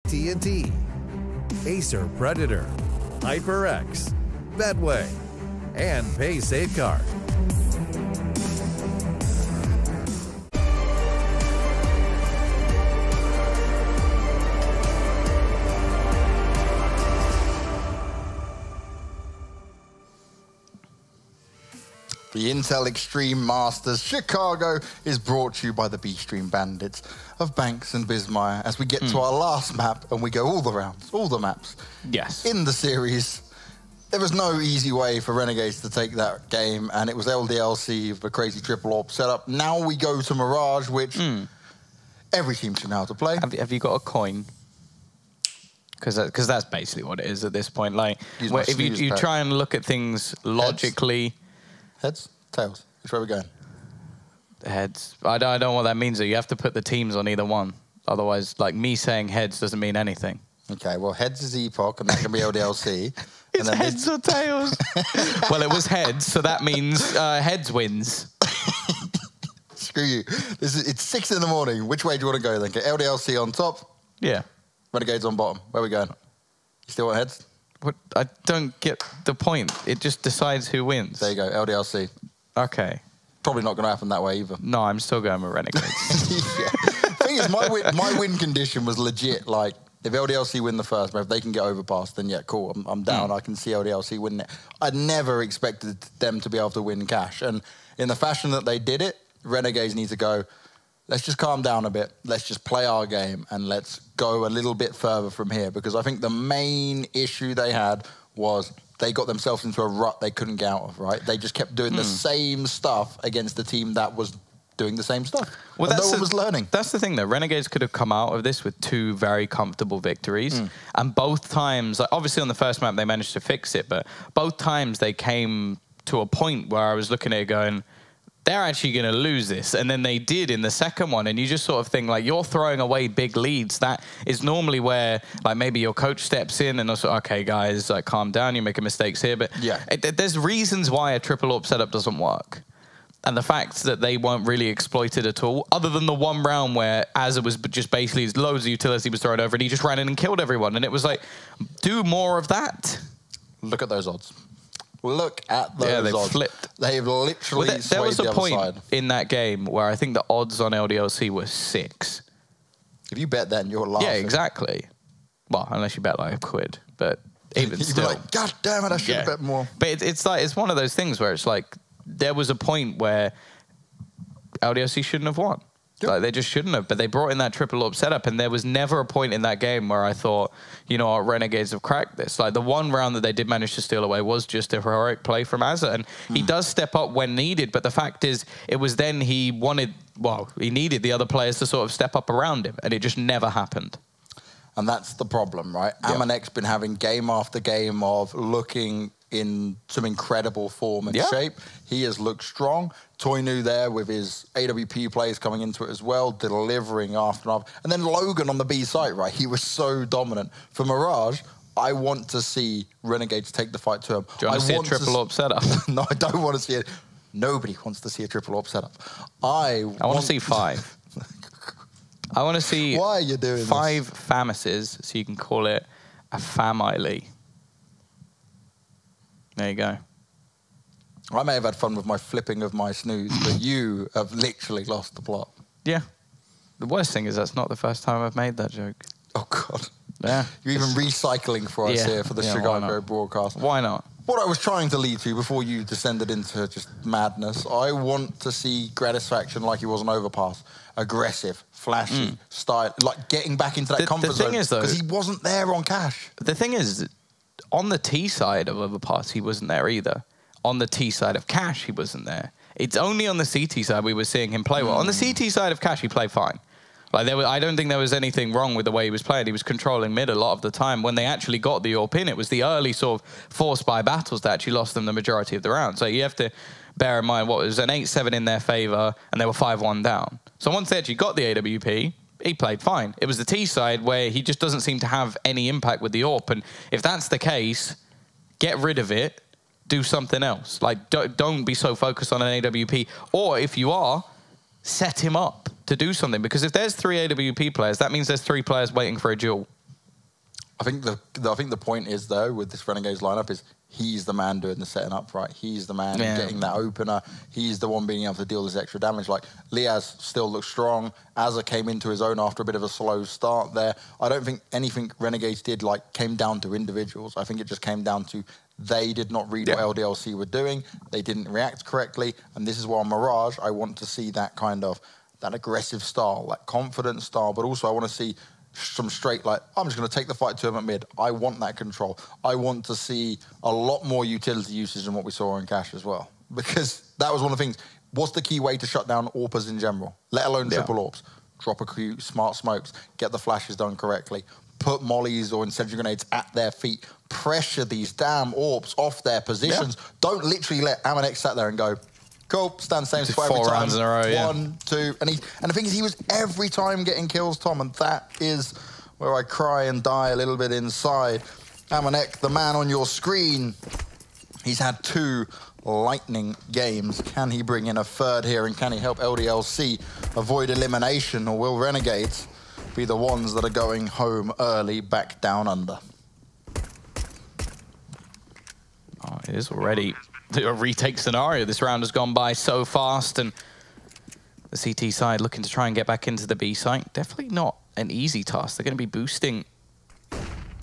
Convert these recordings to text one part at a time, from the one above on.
TNT, Acer Predator, HyperX, Betway, and Pay Safeguard. The Intel Extreme Masters Chicago is brought to you by the B-Stream Bandits of Banks and Bismire as we get to our last map and we go all the rounds, all the maps. Yes. In the series, there was no easy way for Renegades to take that game, and it was LDLC with a crazy triple AWP setup. Now we go to Mirage, which every team should know how to play. Have you got a coin? Because that's basically what it is at this point. Like, if you try and look at things logically... Heads? Tails? Which way are we going? Heads. I don't know what that means, though. You have to put the teams on either one. Otherwise, like, me saying heads doesn't mean anything. Okay, well, heads is Epoch, and that can be LDLC. It's heads or tails? Well, it was heads, so that means heads wins. Screw you. It's 6 in the morning. Which way do you want to go, then? Okay, LDLC on top? Yeah. Renegades on bottom. Where are we going? You still want heads? What? I don't get the point. It just decides who wins. There you go, LDLC. Okay. Probably not going to happen that way either. No, I'm still going with Renegades. Yeah. Thing is, my win condition was legit. Like, if LDLC win the first, but if they can get overpass, then yeah, cool. I'm down. I can see LDLC winning it. I never expected them to be able to win cash. And in the fashion that they did it, Renegades need to go, let's just calm down a bit. Let's just play our game and let's go a little bit further from here. Because I think the main issue they had was they got themselves into a rut they couldn't get out of, right? They just kept doing the same stuff against the team that was doing the same stuff. Well, no one was learning. That's the thing, though. Renegades could have come out of this with 2 very comfortable victories. And both times, like, obviously on the first map they managed to fix it, but both times they came to a point where I was looking at it going, they're actually going to lose this. And then they did in the second one. And you just sort of think, like, you're throwing away big leads. That is normally where, like, maybe your coach steps in and also, okay, guys, like, calm down. You're making mistakes here. But yeah, there's reasons why a triple AWP setup doesn't work. And the fact that they weren't really exploited at all, other than the one round where Azza was just basically loads of utility was thrown over and he just ran in and killed everyone. And it was like, do more of that. Look at those odds. Look at those odds. Yeah, they flipped. They've literally swayed there was a the point other side. in that game where I think the odds on LDLC were 6. If you bet then, you're laughing. Yeah, exactly. Well, unless you bet like a quid, but even You'd still. be like, God damn it, I should have bet more. But it's like, it's one of those things where it's like, there was a point where LDLC shouldn't have won. Yep. Like, they just shouldn't have, but they brought in that triple AWP setup, and there was never a point in that game where I thought, you know what, Renegades have cracked this. Like, the one round that they did manage to steal away was just a heroic play from Azza, and he does step up when needed, but the fact is, it was then he needed the other players to sort of step up around him, and it just never happened. And that's the problem, right? Yeah. Amanek's been having game after game of looking in some incredible form and shape. He has looked strong. Toynu there with his AWP plays coming into it as well, delivering after and after. And then Logan on the B site, right? He was so dominant. For Mirage, I want to see Renegades take the fight to him. Do you want to see a triple AWP setup? No, I don't want to see it. Nobody wants to see a triple AWP setup. I want to see 5. I want to see Why are you doing 5 Famises, so you can call it a family. There you go. I may have had fun with my flipping of my snooze, but you have literally lost the plot. Yeah. The worst thing is that's not the first time I've made that joke. Oh, God. Yeah. You're even recycling for us here for the Chicago broadcast. Why not? What I was trying to lead to before you descended into just madness, I want to see Gratisfaction like he was on Overpass. Aggressive, flashy, style, like getting back into that comfort zone. Because he wasn't there on cash. The thing is, on the T side of Overpass, he wasn't there either. On the T side of cash, he wasn't there. It's only on the CT side we were seeing him play well. On the CT side of cash, he played fine. Like, I don't think there was anything wrong with the way he was playing. He was controlling mid a lot of the time. When they actually got the AWP in, it was the early sort of forced by battles that actually lost them the majority of the round. So you have to bear in mind, what was an 8-7 in their favor, and they were 5-1 down. So once they actually got the AWP, he played fine. It was the T side where he just doesn't seem to have any impact with the AWP. And if that's the case, get rid of it, do something else. Like, don't be so focused on an AWP. Or if you are, set him up to do something. Because if there's 3 AWP players, that means there's 3 players waiting for a duel. I think the point is, though, with this Renegades lineup is he's the man doing the setting up, right? He's the man getting that opener. He's the one being able to deal this extra damage. Like, Liaz still looks strong. Azza came into his own after a bit of a slow start there. I don't think anything Renegades did, like, came down to individuals. I think it just came down to they did not read what LDLC were doing. They didn't react correctly. And this is why on Mirage, I want to see that kind of, that aggressive style, that confident style, but also I want to see some straight, like, I'm just going to take the fight to him at mid. I want that control. I want to see a lot more utility usage than what we saw in Cash as well. Because that was one of the things. What's the key way to shut down AWPers in general? Let alone triple AWPs. Drop a few smart smokes. Get the flashes done correctly. Put mollies or incendiary grenades at their feet. Pressure these damn AWPs off their positions. Don't literally let Amanek sat there and go, cool, stand same spot every time. 4 rounds in a row, 1, 2, and the thing is, he was every time getting kills, Tom, and that is where I cry and die a little bit inside. Amanek, the man on your screen, he's had 2 lightning games. Can he bring in a third here, and can he help LDLC avoid elimination, or will Renegades be the ones that are going home early, back down under? Oh, it is already a retake scenario. This round has gone by so fast, and the CT side looking to try and get back into the B site. Definitely not an easy task. They're going to be boosting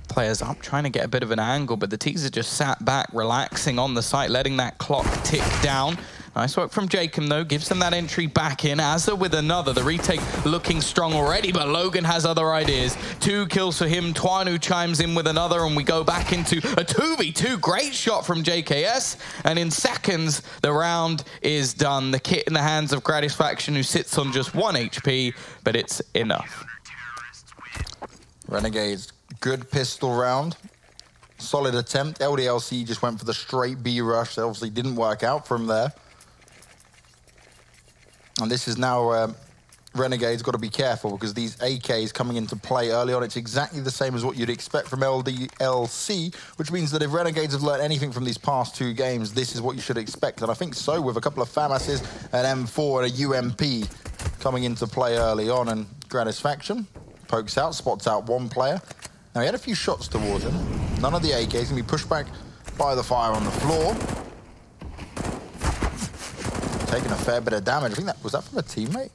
players up, trying to get a bit of an angle, but the T's are just sat back, relaxing on the site, letting that clock tick down. Nice work from Jacob, though. Gives them that entry back in. Azza with another. The retake looking strong already, but Logan has other ideas. 2 kills for him. Twanu chimes in with another, and we go back into a 2v2. Great shot from JKS. And in seconds, the round is done. The kit in the hands of Gratisfaction, who sits on just 1 HP, but it's enough. Renegades, good pistol round. Solid attempt. LDLC just went for the straight B rush. That obviously didn't work out from there. And this is now Renegades got to be careful, because these AKs coming into play early on, it's exactly the same as what you'd expect from LDLC, which means that if Renegades have learned anything from these past 2 games, this is what you should expect. And I think so, with a couple of FAMASs, an M4 and a UMP coming into play early on. And Gratisfaction pokes out, spots out 1 player. Now, he had a few shots towards him. None of the AKs can be pushed back by the fire on the floor. Taking a fair bit of damage. I think that was that from a teammate?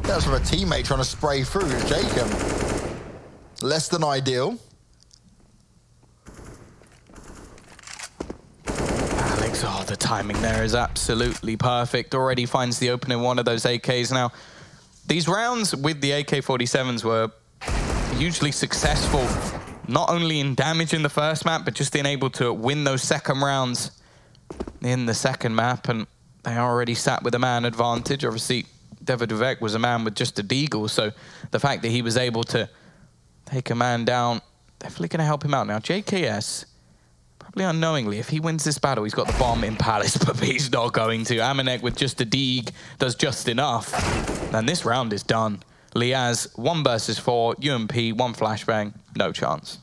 That was from a teammate trying to spray through Jacob. Less than ideal. Alex, oh, the timing there is absolutely perfect. Already finds the open in one of those AKs. Now, these rounds with the AK-47s were hugely successful, not only in damage in the first map, but just being able to win those second rounds in the second map, and they already sat with a man advantage. Obviously, Devaduvek was a man with just a deagle, so the fact that he was able to take a man down, definitely going to help him out. Now, JKS, probably unknowingly, if he wins this battle, he's got the bomb in Palace, but he's not going to. Amanek with just a deag does just enough, and this round is done. Liaz, 1 versus 4, UMP, 1 flashbang, no chance.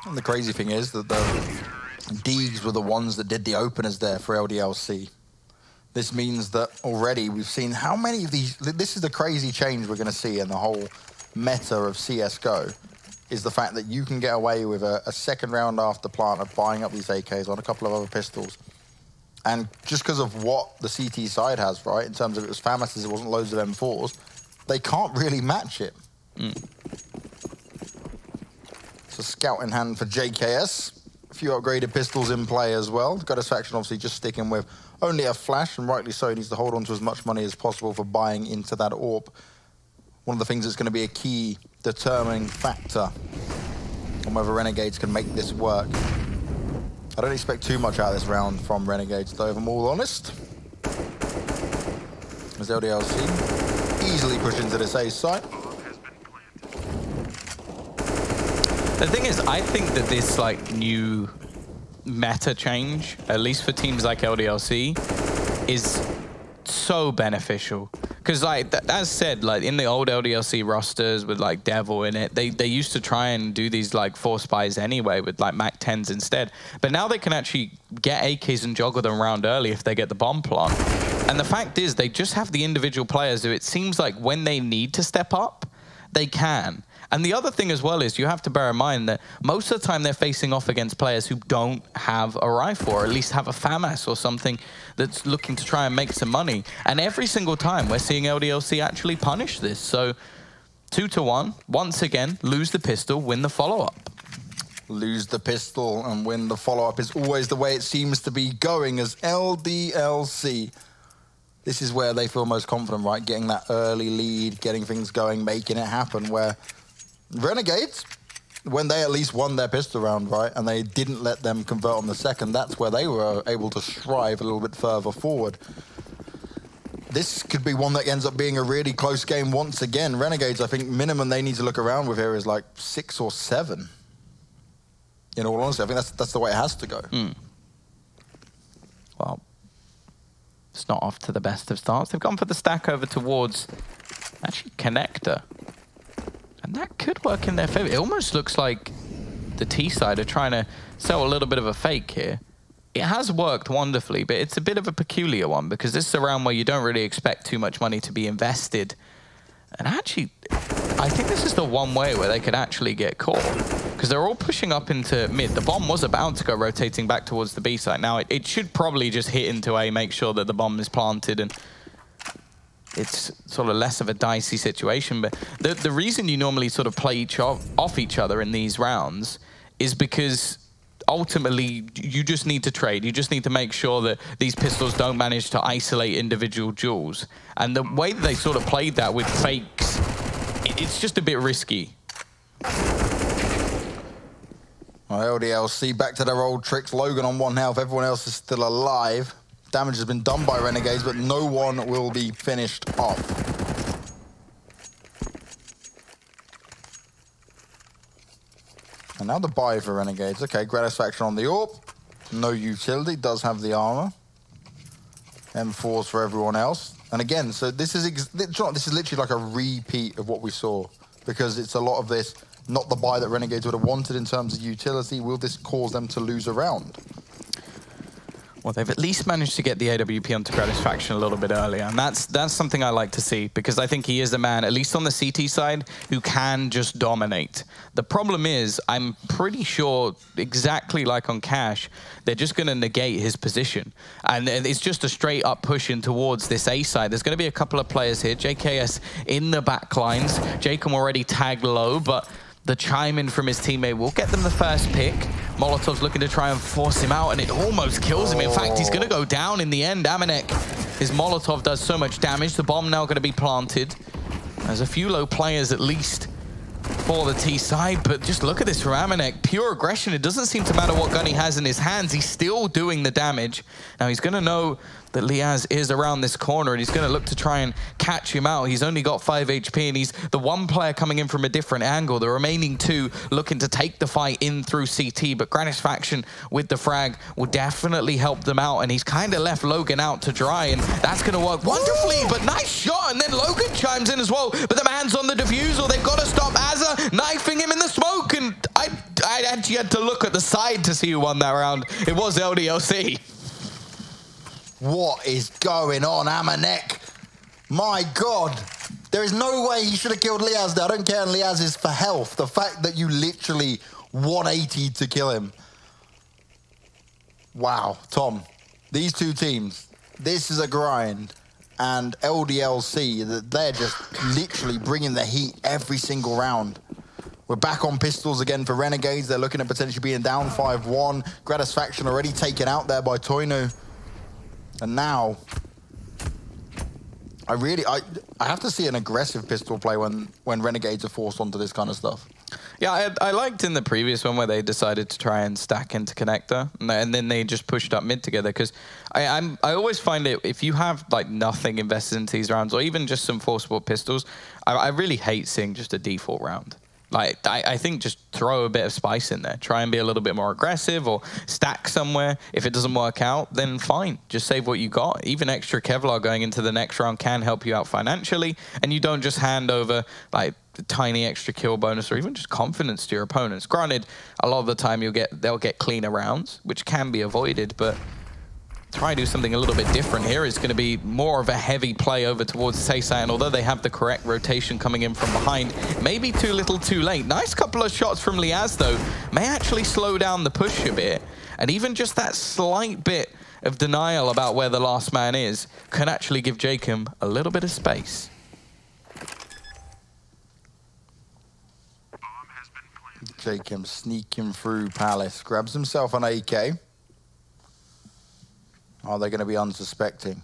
And the crazy thing is that the Deegs were the ones that did the openers there for LDLC. This means that already we've seen how many of these... This is the crazy change we're going to see in the whole meta of CSGO, is the fact that you can get away with a second round after plant of buying up these AKs on a couple of other pistols. And just because of what the CT side has, right, in terms of it was FAMASs, it wasn't loads of M4s, they can't really match it. It's a scout in hand for JKS. A few upgraded pistols in play as well. Gratisfaction obviously just sticking with only a flash, and rightly so. He needs to hold on to as much money as possible for buying into that AWP. One of the things that's going to be a key determining factor on whether Renegades can make this work. I don't expect too much out of this round from Renegades, though, if I'm all honest. As LDLC easily pushed into this A site. The thing is, I think that this like new meta change, at least for teams like LDLC, is so beneficial. Because like as said, like in the old LDLC rosters with like Devil in it, they used to try and do these like 4 spies anyway with like Mac 10s instead. But now they can actually get AKs and joggle them around early if they get the bomb plant. And the fact is, they just have the individual players who it seems like when they need to step up, they can. And the other thing as well is you have to bear in mind that most of the time they're facing off against players who don't have a rifle, or at least have a FAMAS or something that's looking to try and make some money. And every single time we're seeing LDLC actually punish this. So 2-1, once again, lose the pistol, win the follow-up. Lose the pistol and win the follow-up is always the way it seems to be going, as LDLC, this is where they feel most confident, right? Getting that early lead, getting things going, making it happen, where Renegades, when they at least won their pistol round, right, and they didn't let them convert on the second, that's where they were able to strive a little bit further forward. This could be one that ends up being a really close game once again. Renegades, I think minimum they need to look around with here is like 6 or 7. In all honesty, I think that's the way it has to go. Well, it's not off to the best of starts. They've gone for the stack over towards, actually, Connector. And that could work in their favor. It almost looks like the T side are trying to sell a little bit of a fake here. It has worked wonderfully, but it's a bit of a peculiar one because this is a round where you don't really expect too much money to be invested. And actually, I think this is the one way where they could actually get caught, because they're all pushing up into mid. The bomb was about to go rotating back towards the B side. Now, it should probably just hit into A, make sure that the bomb is planted, and it's sort of less of a dicey situation. But the reason you normally sort of play off each other in these rounds is because ultimately you just need to trade. You just need to make sure that these pistols don't manage to isolate individual jewels. And the way that they sort of played that with fakes, it's just a bit risky. Well, LDLC back to their old tricks. Logan on 1 health. Everyone else is still alive. Damage has been done by Renegades, but no one will be finished off. And now the buy for Renegades. Okay, Gratisfaction on the AWP. No utility, does have the armor. M4s for everyone else. And again, so this is literally like a repeat of what we saw, because it's a lot of this, not the buy that Renegades would have wanted in terms of utility. Will this cause them to lose a round? Well, they've at least managed to get the AWP onto Gratisfaction a little bit earlier, and that's something I like to see, because I think he is a man, at least on the CT side, who can just dominate. The problem is, I'm pretty sure, exactly like on Cash, they're just going to negate his position, and it's just a straight up push in towards this A side. There's going to be a couple of players here. JKS in the back lines. Jacob already tagged low, but the chime in from his teammate will get them the first pick. Molotov's looking to try and force him out, and it almost kills him. In fact, he's going to go down in the end. Amanek, his Molotov does so much damage. The bomb now going to be planted. There's a few low players at least for the T side, but just look at this from Amanek. Pure aggression. It doesn't seem to matter what gun he has in his hands. He's still doing the damage. Now, he's going to know that Liaz is around this corner, and he's going to look to try and catch him out. He's only got 5 HP, and he's the one player coming in from a different angle. The remaining 2 looking to take the fight in through CT, but Gratisfaction with the frag will definitely help them out, and he's kind of left Logan out to dry, and that's going to work wonderfully, but nice shot, and then Logan chimes in as well, but the man's on the defusal. They've got to stop Azza, knifing him in the smoke, and I actually had to look at the side to see who won that round. It was LDLC. What is going on, Amanek? My God. There is no way he should have killed Liaz there. I don't care, and Liaz is for health. The fact that you literally 180 to kill him. Wow, Tom. These two teams, this is a grind. And LDLC, they're just literally bringing the heat every single round. We're back on pistols again for Renegades. They're looking at potentially being down 5-1. Gratisfaction already taken out there by Toinu. And now, I have to see an aggressive pistol play when Renegades are forced onto this kind of stuff. Yeah, I liked in the previous one where they decided to try and stack into Connector, and then they just pushed up mid together, because I always find it, if you have like nothing invested into these rounds, or even just some forcible pistols, I really hate seeing just a default round. Like, I think just throw a bit of spice in there. Try and be a little bit more aggressive, or stack somewhere. If it doesn't work out, then fine. Just save what you got. Even extra Kevlar going into the next round can help you out financially, and you don't just hand over like the tiny extra kill bonus or even just confidence to your opponents. Granted, a lot of the time they'll get cleaner rounds, which can be avoided, but try and do something a little bit different here. It's going to be more of a heavy play over towards Seisai, and although they have the correct rotation coming in from behind, maybe too little too late. Nice couple of shots from Liaz, though, may actually slow down the push a bit, and even just that slight bit of denial about where the last man is can actually give Jacob a little bit of space. Jacob sneaking through Palace, grabs himself an AK. Are they going to be unsuspecting?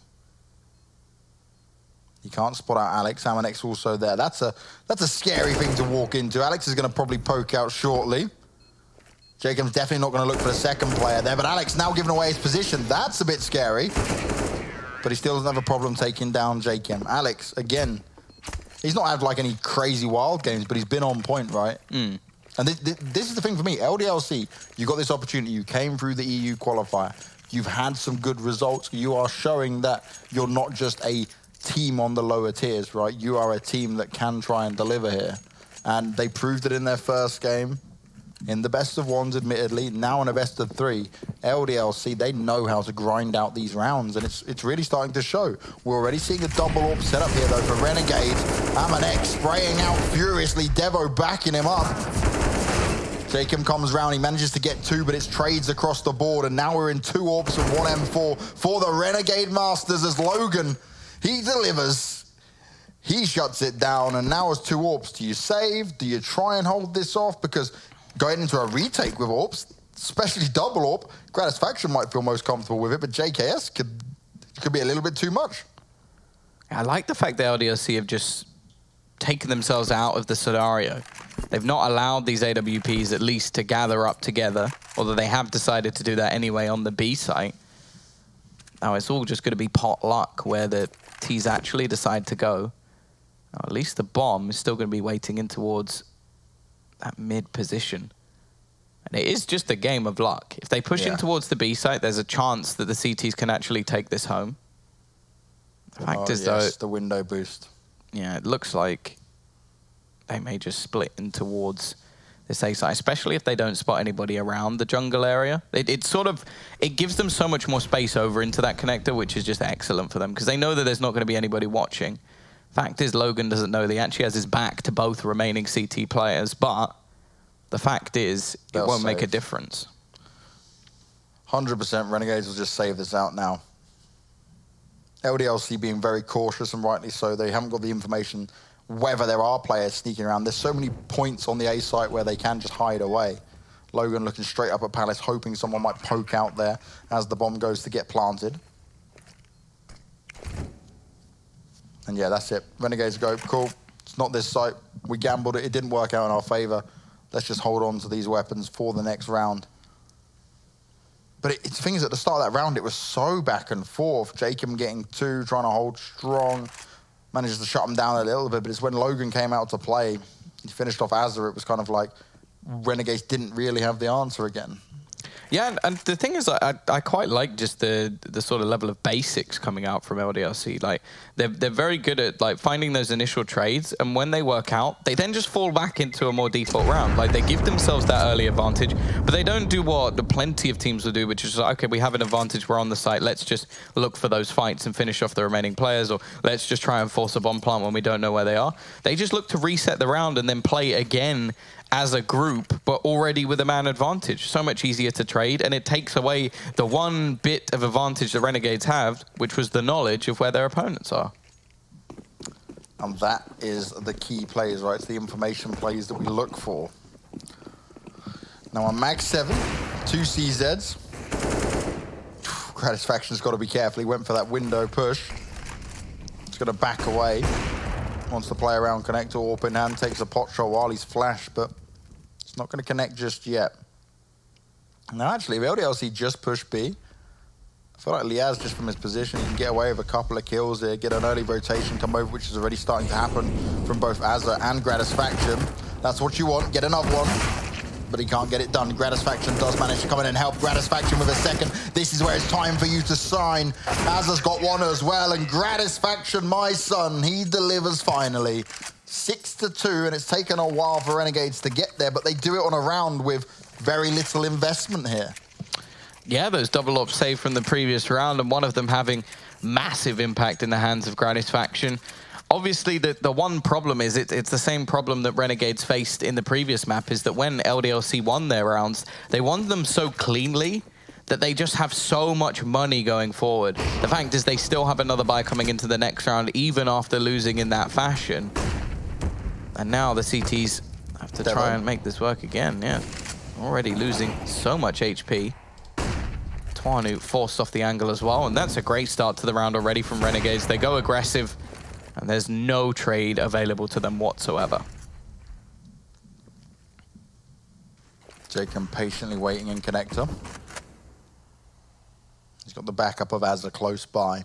You can't spot out Alex. Amanex also there. That's a scary thing to walk into. Alex is going to probably poke out shortly. Jacob's definitely not going to look for the second player there, but Alex now giving away his position. That's a bit scary. But he still doesn't have a problem taking down Jacob. Alex, again, he's not had like any crazy wild games, but he's been on point, right? And this is the thing for me. LDLC, you got this opportunity. You came through the EU qualifier. You've had some good results. You are showing that you're not just a team on the lower tiers, right? You are a team that can try and deliver here. And they proved it in their first game. In the best of ones, admittedly, now in a best of three, LDLC, they know how to grind out these rounds, and it's really starting to show. We're already seeing a double AWP setup here, though, for Renegades. Amanex spraying out furiously, Devo backing him up. Jacob comes round, he manages to get two, but it's trades across the board, and now we're in 2 AWPs and 1 M4 for the Renegade Masters as Logan, he delivers. He shuts it down, and now it's 2 AWPs. Do you save? Do you try and hold this off? Because going into a retake with AWPs, especially double AWP, Gratisfaction might feel most comfortable with it, but JKS could be a little bit too much. I like the fact that LDLC have just taken themselves out of the scenario. They've not allowed these AWPs at least to gather up together, although they have decided to do that anyway on the B site. Now it's all just going to be pot luck where the T's actually decide to go. Now, at least the bomb is still going to be waiting in towards that mid position. And it is just a game of luck. If they push in towards the B site, there's a chance that the CTs can actually take this home. The fact is, though, the window boost. Yeah, it looks like they may just split in towards this A site, especially if they don't spot anybody around the jungle area. It gives them so much more space over into that connector, which is just excellent for them, because they know that there's not going to be anybody watching. Fact is, Logan doesn't know that he actually has his back to both remaining CT players, but the fact is, it won't make a difference. 100% Renegades will just save this out now. LDLC being very cautious, and rightly so. They haven't got the information whether there are players sneaking around. There's so many points on the A site where they can just hide away. Logan looking straight up at Palace, hoping someone might poke out there as the bomb goes to get planted. And yeah, that's it. Renegades go, cool, it's not this site. We gambled it, it didn't work out in our favor. Let's just hold on to these weapons for the next round. But the thing is, at the start of that round, it was so back and forth. Jacob getting 2, trying to hold strong, manages to shut him down a little bit, but it's when Logan came out to play, he finished off Azza, it was kind of like Renegades didn't really have the answer again. Yeah, and the thing is, I quite like just the sort of level of basics coming out from LDLC. Like, they're very good at like finding those initial trades, and when they work out, they then just fall back into a more default round. Like, they give themselves that early advantage, but they don't do what plenty of teams will do, which is like, okay, we have an advantage, we're on the site, let's just look for those fights and finish off the remaining players, or let's just try and force a bomb plant when we don't know where they are. They just look to reset the round and then play again as a group, but already with a man advantage. So much easier to trade, and it takes away the one bit of advantage the Renegades have, which was the knowledge of where their opponents are. And that is the key plays, right? It's the information plays that we look for. Now on Mag 7, 2 CZs. Gratisfaction's got to be careful. He went for that window push. He's going to back away. Wants to play around connector, AWP in hand, takes a pot shot while he's flashed, but it's not going to connect just yet. Now, actually, if LDLC just push B, I feel like Liaz, just from his position, he can get away with a couple of kills here, get an early rotation come over, which is already starting to happen from both Azza and Gratisfaction. That's what you want, get another one. But he can't get it done. Gratisfaction does manage to come in and help Gratisfaction with a second. This is where it's time for you to sign. Azza's got one as well, and Gratisfaction, my son, he delivers finally. 6-2, and it's taken a while for Renegades to get there, but they do it on a round with very little investment here. Yeah, those double op save from the previous round, and one of them having massive impact in the hands of Gratisfaction. Obviously, the one problem is it's the same problem that Renegades faced in the previous map, is that when LDLC won their rounds, they won them so cleanly that they just have so much money going forward. The fact is they still have another buy coming into the next round, even after losing in that fashion. And now the CTs have to try and make this work again, yeah. Already losing so much HP. Twanu forced off the angle as well, and that's a great start to the round already from Renegades. They go aggressive, and there's no trade available to them whatsoever. Jacob patiently waiting in connector. He's got the backup of Azza close by.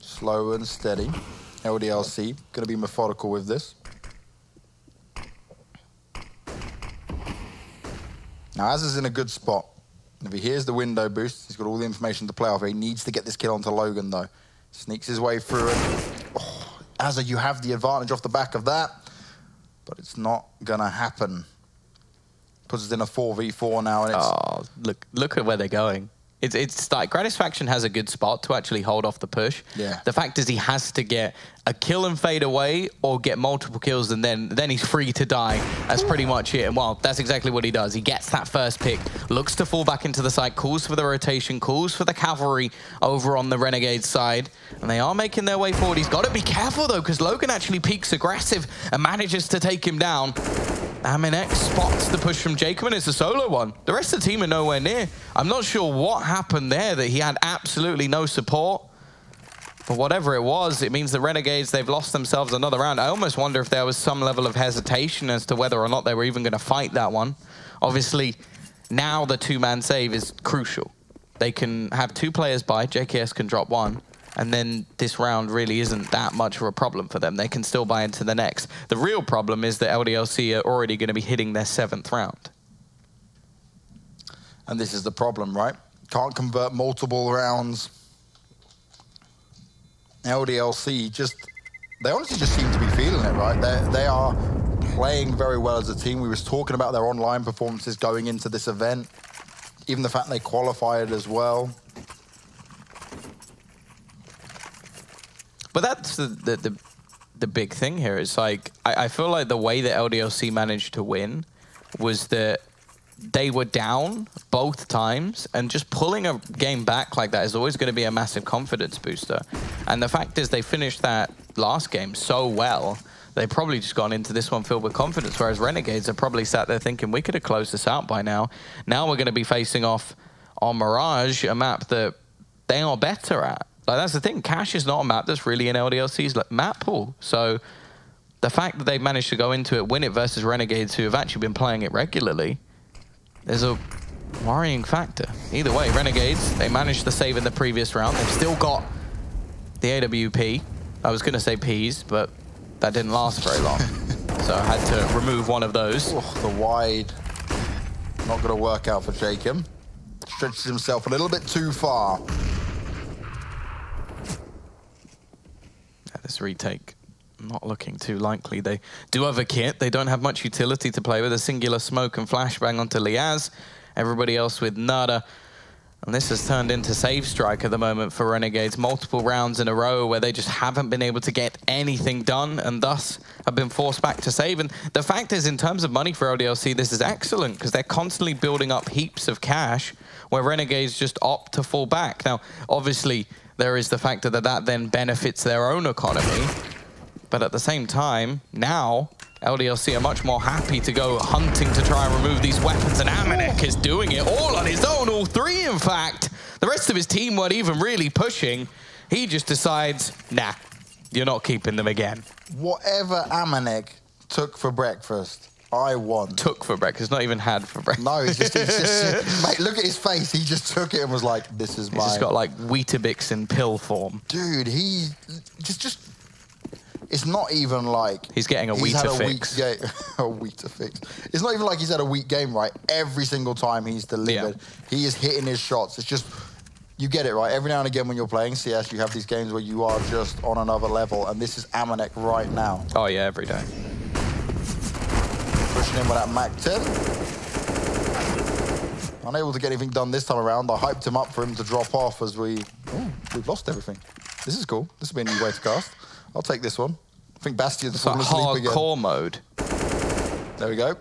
Slow and steady. LDLC going to be methodical with this. Now Azza's in a good spot. If he hears the window boost, he's got all the information to play off. He needs to get this kill onto Logan though. Sneaks his way through it. Oh, Azza, you have the advantage off the back of that, but it's not gonna happen. Puts us in a 4v4 now, and it's... Oh, look at where they're going. It's like Gratisfaction has a good spot to actually hold off the push. Yeah. The fact is he has to get a kill and fade away, or get multiple kills, and then he's free to die. That's pretty much it. And well, that's exactly what he does. He gets that first pick, looks to fall back into the site, calls for the rotation, calls for the cavalry over on the Renegade side, and they are making their way forward. He's got to be careful though, because Logan actually peaks aggressive and manages to take him down. Aminex spots the push from Jacob, and it's a solo one. The rest of the team are nowhere near. I'm not sure what happened there, that he had absolutely no support. But whatever it was, it means the Renegades, they've lost themselves another round. I almost wonder if there was some level of hesitation as to whether or not they were even going to fight that one. Obviously, now the two-man save is crucial. They can have two players by, JKS can drop one, and then this round really isn't that much of a problem for them. They can still buy into the next. The real problem is that LDLC are already going to be hitting their 7th round. And this is the problem, right? Can't convert multiple rounds. LDLC they honestly just seem to be feeling it, right? They are playing very well as a team. We was talking about their online performances going into this event. Even the fact they qualified as well. But that's the big thing here. Is like, I feel like the way that LDLC managed to win was that they were down both times, and just pulling a game back like that is always going to be a massive confidence booster. And the fact is they finished that last game so well, they probably just gone into this one filled with confidence, whereas Renegades are probably sat there thinking, we could have closed this out by now. Now we're going to be facing off on Mirage, a map that they are better at. Like, that's the thing. Cash is not a map that's really in LDLC's map pool. So the fact that they've managed to go into it, win it versus Renegades, who have actually been playing it regularly, there's a worrying factor. Either way, Renegades, they managed to save in the previous round. They've still got the AWP. I was going to say Ps, but that didn't last very long. So I had to remove one of those. Oh, the wide. Not going to work out for Jacob. Stretches himself a little bit too far. This retake not looking too likely. They do have a kit. They don't have much utility to play with. A singular smoke and flashbang onto Liaz. Everybody else with nada. And this has turned into save strike at the moment for Renegades. Multiple rounds in a row where they just haven't been able to get anything done, and thus have been forced back to save. And the fact is, in terms of money for LDLC, this is excellent, because they're constantly building up heaps of cash where Renegades just opt to fall back. Now, obviously, there is the factor that that then benefits their own economy. But at the same time, now, LDLC are much more happy to go hunting to try and remove these weapons, and Aminek is doing it all on his own, all three in fact. The rest of his team weren't even really pushing. He just decides, nah, you're not keeping them again. Whatever Aminek took for breakfast, I won. Took for breakfast, not even had for breakfast. No, he's just mate, look at his face. He just took it and was like, this is mine. He's just got like Weetabix in pill form. Dude, he just it's not even like he's getting a Weetabix. A Weetabix. It's not even like he's had a weak game, right? Every single time he's delivered, he is hitting his shots. It's just, you get it, right? Every now and again when you're playing CS, you have these games where you are just on another level, and this is Aminek right now. Oh yeah, every day. pushing in with that Mac 10. Unable to get anything done this time around. I hyped him up for him to drop off as we've lost everything. This is cool. This will be a new way to cast. I'll take this one. I think Bastion's falling asleep again. Hardcore mode. There we go.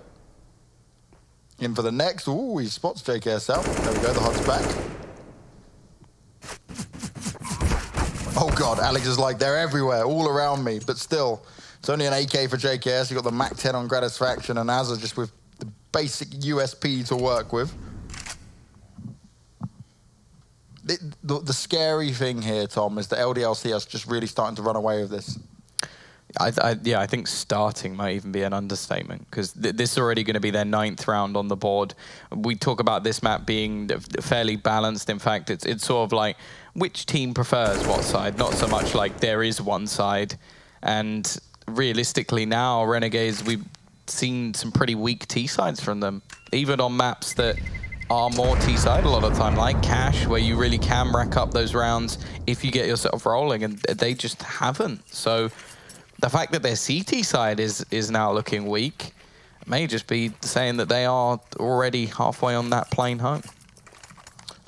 In for the next. Ooh, he spots JKS out. There we go, the HUD's back. Oh God, Alex is like, they're everywhere, all around me, but still. It's only an AK for JKS. You got the Mac 10 on Gratisfaction and Azza just with the basic USP to work with. The scary thing here, Tom, is that LDLC is just really starting to run away with this. Yeah, I think starting might even be an understatement because this is already going to be their 9th round on the board. We talk about this map being fairly balanced. In fact, it's sort of like which team prefers what side, not so much like there is one side. And realistically now, Renegades, we've seen some pretty weak T-sides from them, even on maps that are more T-side a lot of the time, like Cash, where you really can rack up those rounds if you get yourself rolling, and they just haven't. So the fact that their CT side is now looking weak may just be saying that they are already halfway on that plane home.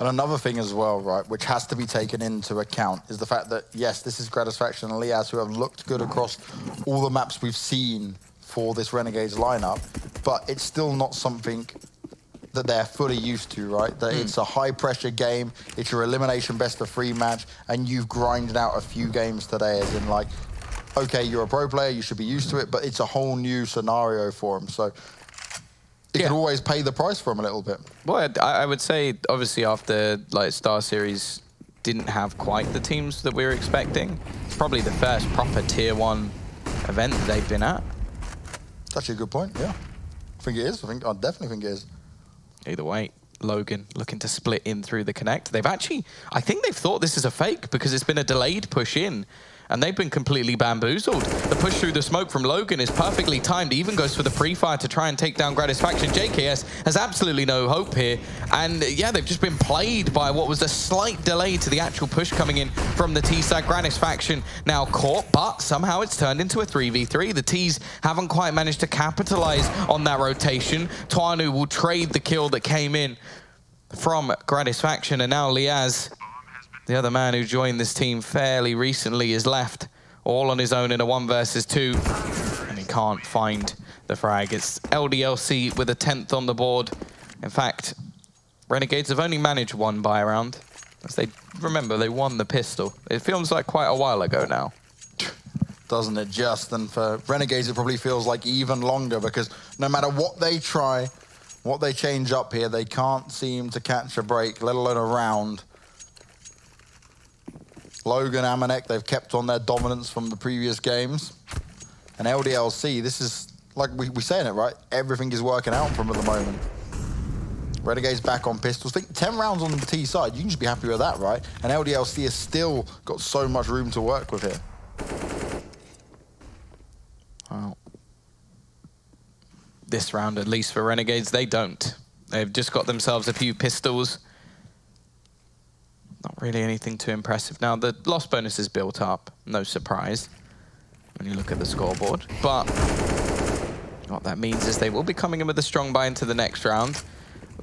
And another thing as well, right, which has to be taken into account is the fact that, yes, this is Gratisfaction and Liaz who have looked good across all the maps we've seen for this Renegades lineup, but it's still not something that they're fully used to, right? That it's a high-pressure game, it's your elimination best-of-3 match, and you've grinded out a few games today as in, like, okay, you're a pro player, you should be used to it, but it's a whole new scenario for them. So it can always pay the price for them a little bit. Well, I would say, obviously, after like Star Series didn't have quite the teams that we were expecting, it's probably the first proper Tier 1 event that they've been at. That's actually a good point, yeah. I think it is. I definitely think it is. Either way, Logan looking to split in through the connect. They've actually, I think they've thought this is a fake because it's been a delayed push in. And they've been completely bamboozled. The push through the smoke from Logan is perfectly timed. He even goes for the pre-fire to try and take down Gratisfaction. JKS has absolutely no hope here. And yeah, they've just been played by what was a slight delay to the actual push coming in from the T-side. Gratisfaction now caught, but somehow it's turned into a 3v3. The Ts haven't quite managed to capitalize on that rotation. Tuanu will trade the kill that came in from Gratisfaction, and now Liaz, the other man who joined this team fairly recently, is left all on his own in a 1 versus 2. And he can't find the frag. It's LDLC with a 10th on the board. In fact, Renegades have only managed 1 buy round. As they remember, they won the pistol. It feels like quite a while ago now. Doesn't it just? And for Renegades, it probably feels like even longer because no matter what they try, what they change up here, they can't seem to catch a break, let alone a round. Logan, Amanek, they've kept on their dominance from the previous games. And LDLC, this is, like we're saying it, right? Everything is working out for them at the moment. Renegades back on pistols. Think 10 rounds on the T side, you can just be happy with that, right? And LDLC has still got so much room to work with here. Well, this round, at least for Renegades, they don't. They've just got themselves a few pistols. Not really anything too impressive. Now, the loss bonus is built up, no surprise, when you look at the scoreboard. But what that means is they will be coming in with a strong buy into the next round.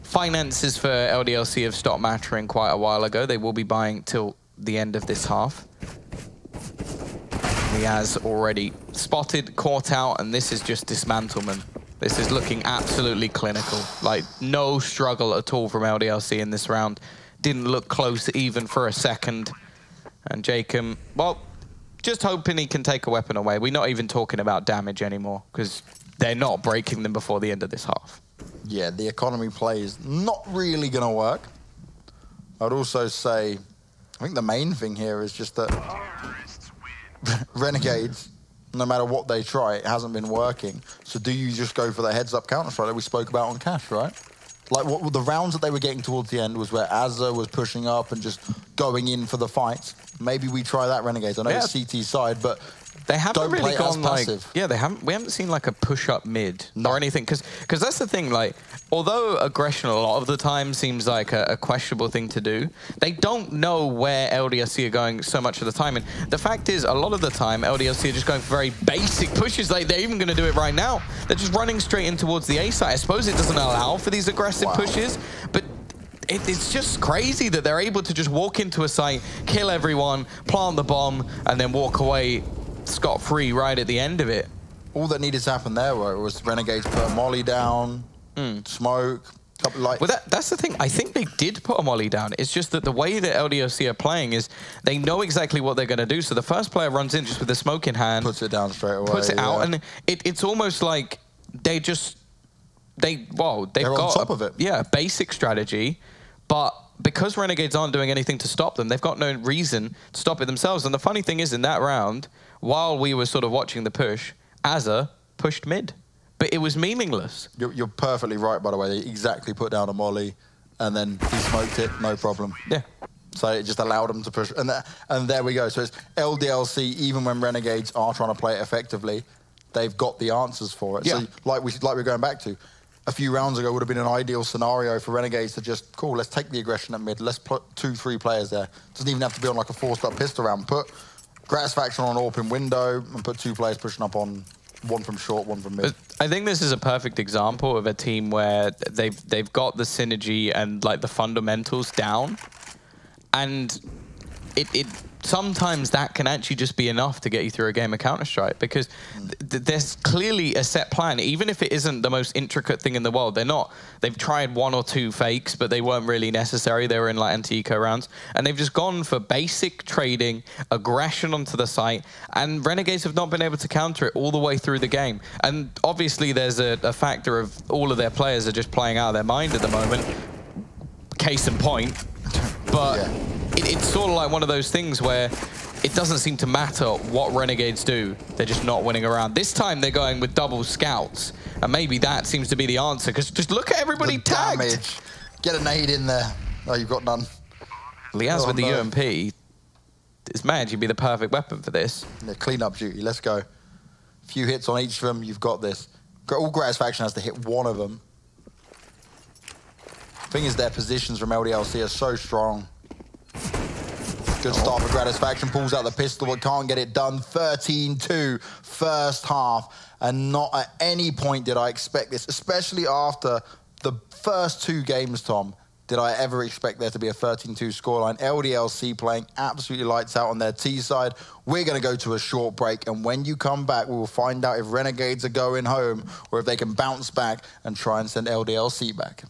Finances for LDLC have stopped mattering quite a while ago. They will be buying till the end of this half. Liaz already spotted, caught out, and this is just dismantlement. This is looking absolutely clinical. Like, no struggle at all from LDLC in this round. Didn't look close even for a second. And Jacob, well, just hoping he can take a weapon away. We're not even talking about damage anymore because they're not breaking them before the end of this half. Yeah, the economy play is not really going to work. I'd also say, I think the main thing here is just that Renegades, no matter what they try, it hasn't been working. So do you just go for the heads-up counter-strike that we spoke about on Cash, right? Like, what the rounds that they were getting towards the end was where Azza was pushing up and just going in for the fights. Maybe we try that, Renegades. I know it's CT side, but they haven't really gone like, passive. We haven't seen like a push up mid or anything, because that's the thing. Like, although aggression a lot of the time seems like a questionable thing to do, they don't know where LDLC are going so much of the time. And the fact is, a lot of the time, LDLC are just going for very basic pushes. Like, they're even going to do it right now. They're just running straight in towards the A site. I suppose it doesn't allow for these aggressive pushes, but it's just crazy that they're able to just walk into a site, kill everyone, plant the bomb, and then walk away scot-free right at the end of it. All that needed to happen there was Renegades put a molly down, smoke, couple lights. Well, that's the thing. I think they did put a molly down. It's just that the way that LDLC are playing is they know exactly what they're going to do. So the first player runs in just with the smoke in hand. Puts it down straight away. Puts it out. And it's almost like they've got on top of it. Yeah, basic strategy. But because Renegades aren't doing anything to stop them, they've got no reason to stop it themselves. And the funny thing is, in that round, while we were sort of watching the push, Azza pushed mid. But it was meaningless. You're perfectly right, by the way. They exactly put down a molly, and then he smoked it, no problem. Yeah. So it just allowed them to push. And there we go. So it's LDLC, even when Renegades are trying to play it effectively, they've got the answers for it. Yeah. So like we're going back to, a few rounds ago would have been an ideal scenario for Renegades to just, cool, let's take the aggression at mid. Let's put 2-3 players there. Doesn't even have to be on like a forced-up pistol round. Put Gratisfaction on AWP in window and put 2 players pushing up on one from short, one from mid. I think this is a perfect example of a team where they've got the synergy and like the fundamentals down, and it sometimes that can actually just be enough to get you through a game of Counter-Strike, because there's clearly a set plan, even if it isn't the most intricate thing in the world. They've tried 1 or 2 fakes, but they weren't really necessary. They were in like anti-eco rounds, and they've just gone for basic trading, aggression onto the site, and Renegades have not been able to counter it all the way through the game. And obviously there's a factor of all of their players are just playing out of their mind at the moment. Case in point. But yeah, it's sort of like one of those things where it doesn't seem to matter what Renegades do. They're just not winning around. This time they're going with double scouts, and maybe that seems to be the answer, because just look at everybody tagged. Damage. Get a nade in there. Oh, you've got none. Liaz with the UMP is mad. You'd be the perfect weapon for this. Yeah, clean up duty. Let's go. A few hits on each of them. You've got this. All Gratisfaction has to hit one of them. Thing is, their positions from LDLC are so strong. Good start for Gratisfaction, pulls out the pistol, but can't get it done. 13-2 first half, and not at any point did I expect this, especially after the first 2 games, Tom, did I ever expect there to be a 13-2 scoreline. LDLC playing absolutely lights out on their T side. We're going to go to a short break, and when you come back, we will find out if Renegades are going home or if they can bounce back and try and send LDLC back.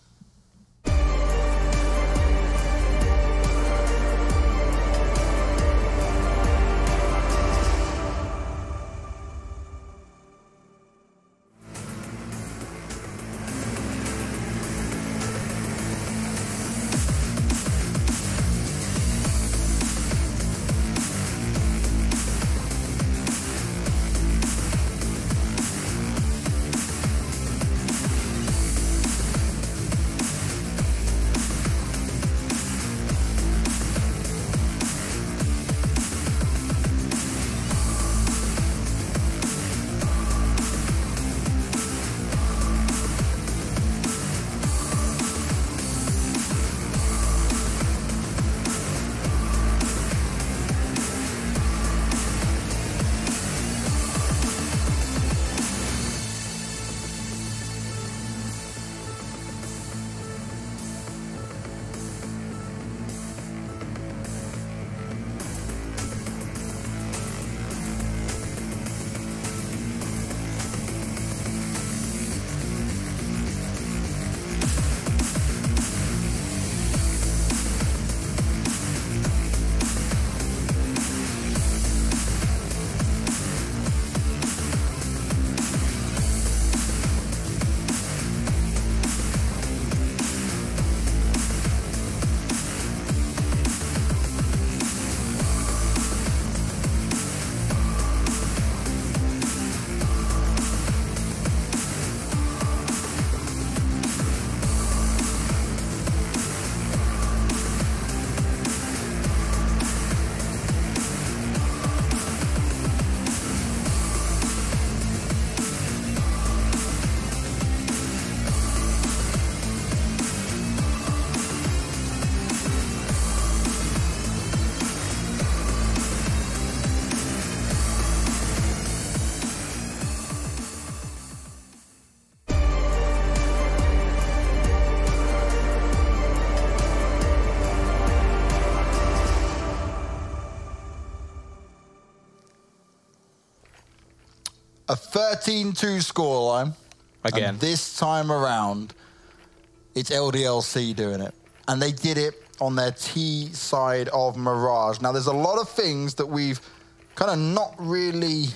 A 13-2 scoreline. Again. And this time around, it's LDLC doing it. And they did it on their T side of Mirage. Now, there's a lot of things that we've kind of not really...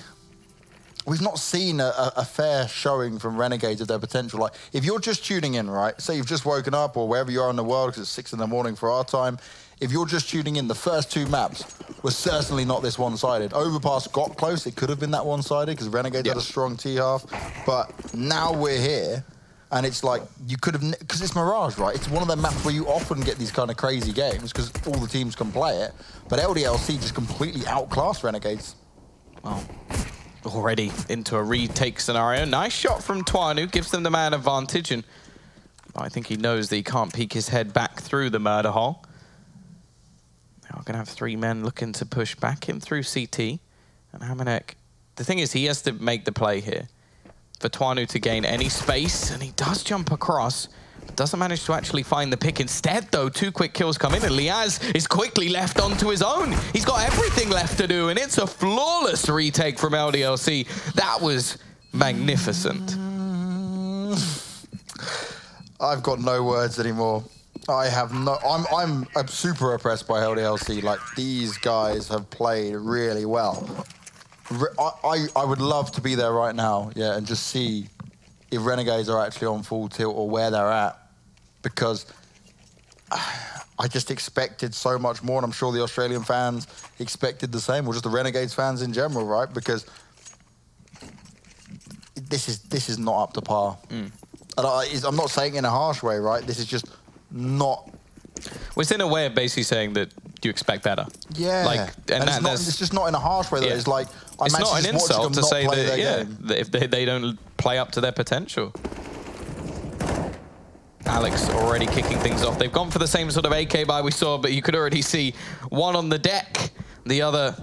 We've not seen a fair showing from Renegades of their potential. Like, if you're just tuning in, right? Say you've just woken up or wherever you are in the world, because it's 6 in the morning for our time. If you're just tuning in, the first 2 maps were certainly not this one-sided. Overpass got close. It could have been that one-sided because Renegades had a strong T-half. But now we're here, and it's like you could have... Because it's Mirage, right? It's one of the maps where you often get these kind of crazy games because all the teams can play it. But LDLC just completely outclassed Renegades. Wow. Already into a retake scenario. Nice shot from Twanu, gives them the man advantage, and I think he knows that he can't peek his head back through the murder hole. Now we're going to have 3 men looking to push back in through CT, and Hamanek, the thing is he has to make the play here for Twanu to gain any space, and he does jump across, but doesn't manage to actually find the pick. Instead, though, 2 quick kills come in, and Liaz is quickly left onto his own. He's got everything left to do, and it's a flawless retake from LDLC. That was magnificent. I've got no words anymore. I have no... I'm super impressed by LDLC. Like, these guys have played really well. I would love to be there right now, yeah, and just see if Renegades are actually on full tilt or where they're at, because I just expected so much more, and I'm sure the Australian fans expected the same, or just the Renegades fans in general, right? Because this is not up to par. And I'm not saying it in a harsh way, right? This is just not... Well, it's in a way of basically saying that you expect better. Yeah. Like, and it's just not in a harsh way, though. It's like... It's not an insult to say that, if they don't play up to their potential. Alex already kicking things off. They've gone for the same sort of AK buy we saw, but you could already see one on the deck, the other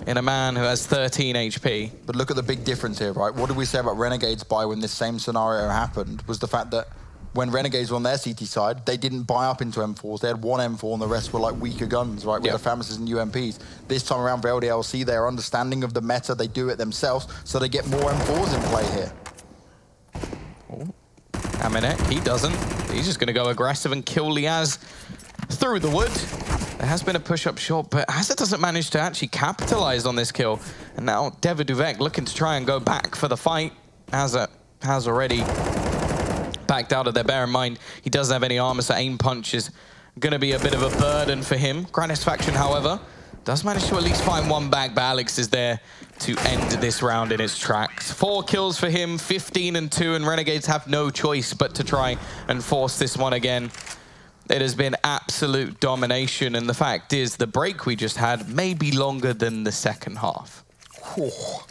in a man who has 13 HP. But look at the big difference here, right? What did we say about Renegades buy when this same scenario happened? Was the fact that when Renegades were on their CT side, they didn't buy up into M4s. They had 1 M4 and the rest were like weaker guns, right? With the FAMASs and UMPs. This time around for LDLC, their understanding of the meta, they do it themselves, so they get more M4s in play here. Aminek, he doesn't. He's just going to go aggressive and kill Liaz through the wood. There has been a push-up shot, but Hazard doesn't manage to actually capitalize on this kill. And now Devaduvek looking to try and go back for the fight. Hazard has already backed out of there. Bear in mind, he doesn't have any armor, so aim punch is going to be a bit of a burden for him. Gratisfaction, however, does manage to at least find one back, but Alex is there to end this round in its tracks. 4 kills for him, 15-2, and Renegades have no choice but to try and force this one again. It has been absolute domination, and the fact is the break we just had may be longer than the second half. Oh,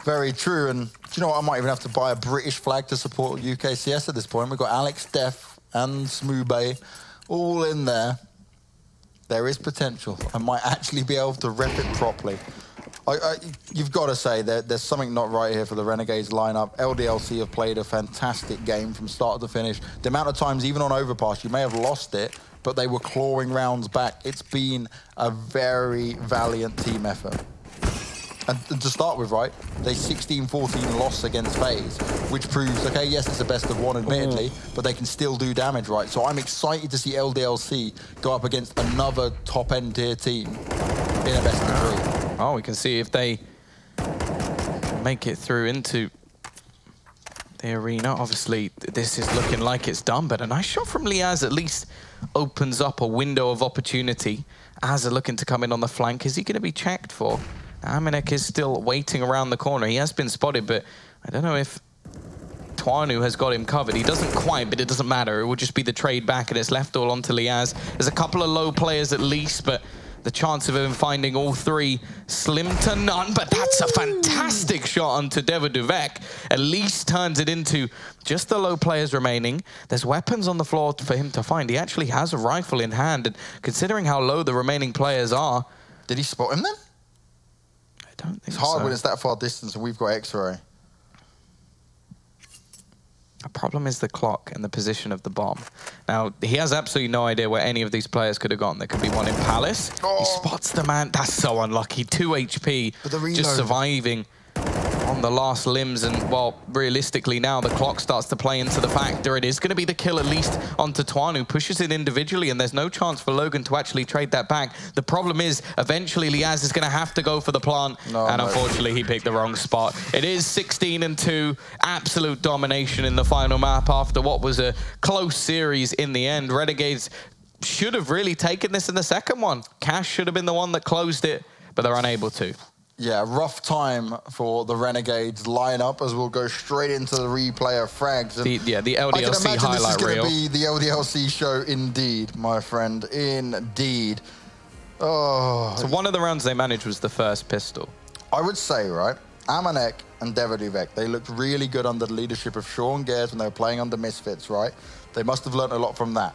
very true, and do you know what? I might even have to buy a British flag to support UKCS at this point. We've got Alex, Def, and Smoothbay all in there. There is potential. I might actually be able to rep it properly. You've got to say that there's something not right here for the Renegades lineup. LDLC have played a fantastic game from start to finish. The amount of times, even on Overpass, you may have lost it, but they were clawing rounds back. It's been a very valiant team effort. And to start with, right, they 16-14 loss against FaZe, which proves, okay, yes, it's a best of 1, admittedly, but they can still do damage, right? So I'm excited to see LDLC go up against another top-end tier team in a best of 3. Oh, we can see if they make it through into the arena. Obviously, this is looking like it's done, but a nice shot from Liaz at least opens up a window of opportunity. Azza looking to come in on the flank. Is he going to be checked for? Aminek is still waiting around the corner. He has been spotted, but I don't know if Twanu has got him covered. He doesn't quite, but it doesn't matter. It will just be the trade back, and it's left all onto Liaz. There's a couple of low players at least, but the chance of him finding all 3 slim to none. But that's a fantastic shot onto Devaduvek. At least turns it into just the low players remaining. There's weapons on the floor for him to find. He actually has a rifle in hand, and considering how low the remaining players are... Did he spot him then? I don't think so. It's hard when it's that far distance and we've got X-ray. The problem is the clock and the position of the bomb. Now, he has absolutely no idea where any of these players could have gone. There could be one in Palace. Oh. He spots the man. That's so unlucky. 2 HP, just surviving on the last limbs, and well, realistically now the clock starts to play into the factor. It is going to be the kill, at least onto Tuan, who pushes it individually, and there's no chance for Logan to actually trade that back. The problem is eventually Liaz is going to have to go for the plant, and unfortunately he picked the wrong spot. It is 16-2, absolute domination in the final map after what was a close series in the end. Renegades should have really taken this in the second one. Cash should have been the one that closed it, but they're unable to. Yeah, rough time for the Renegades lineup, as we'll go straight into the replay of frags. The LDLC highlight reel. I can imagine this is going to be the LDLC show indeed, my friend, indeed. Oh. So one of the rounds they managed was the first pistol. I would say, right, Amanek and Deveduvek, they looked really good under the leadership of Sean Gares when they were playing under Misfits, right? They must have learned a lot from that.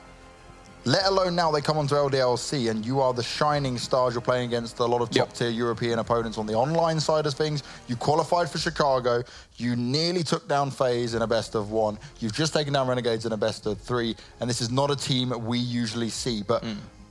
Let alone now they come onto LDLC and you are the shining stars. You're playing against a lot of top-tier European opponents on the online side of things. You qualified for Chicago. You nearly took down FaZe in a best-of-1. You've just taken down Renegades in a best-of-3. And this is not a team we usually see. But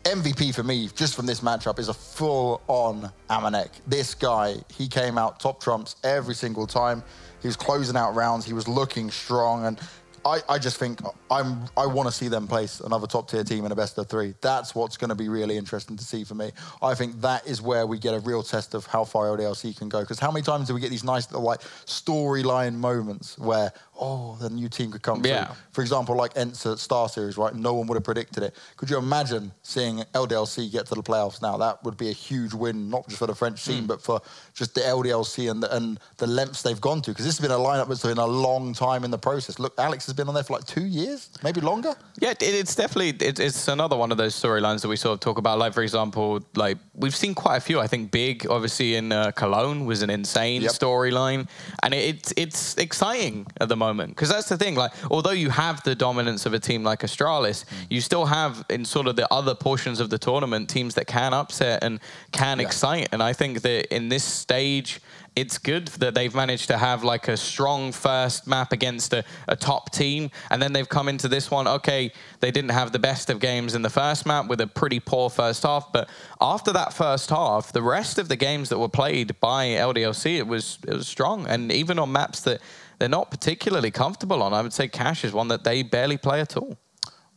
MVP for me, just from this matchup, is a full-on Amanek. This guy, he came out top trumps every single time. He was closing out rounds. He was looking strong. And I just think I want to see them place another top-tier team in a best-of-3. That's what's going to be really interesting to see for me. I think that is where we get a real test of how far LDLC can go. Because how many times do we get these nice little like storyline moments where, oh, the new team could come through? For example, like Enter Star Series, right? No one would have predicted it. Could you imagine seeing LDLC get to the playoffs now? That would be a huge win, not just for the French scene, but for just the LDLC and the lengths they've gone to. Because this has been a lineup that's been a long time in the process. Look, Alex has been on there for like 2 years, maybe longer. Yeah, it's definitely, it's another one of those storylines that we sort of talk about. Like, for example, like we've seen quite a few. I think Big, obviously in Cologne, was an insane storyline. And it's exciting at the moment. Because that's the thing, like, although you have the dominance of a team like Astralis, you still have in sort of the other portions of the tournament teams that can upset and can excite. And I think that in this stage, it's good that they've managed to have like a strong first map against a top team, and then they've come into this one. Okay, they didn't have the best of games in the first map with a pretty poor first half, but after that first half, the rest of the games that were played by LDLC, it was strong. And even on maps that they're not particularly comfortable on, I would say Cash is one that they barely play at all.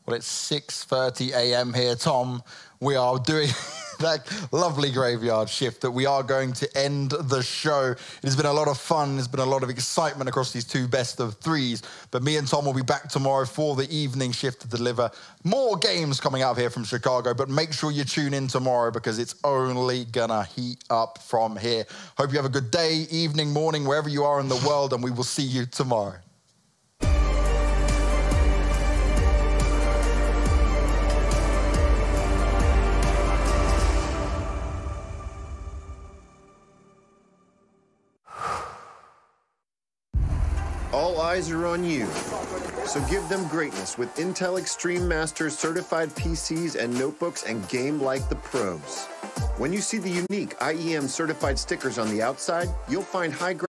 Well, it's 6:30 a.m. here, Tom. We are doing that lovely graveyard shift that we are going to end the show. It has been a lot of fun. There's been a lot of excitement across these two best-of-3s. But me and Tom will be back tomorrow for the evening shift to deliver more games coming out of here from Chicago. But make sure you tune in tomorrow because it's only gonna heat up from here. Hope you have a good day, evening, morning, wherever you are in the world, and we will see you tomorrow. All eyes are on you, so give them greatness with Intel Extreme Masters certified PCs and notebooks and game like the pros. When you see the unique IEM certified stickers on the outside, you'll find high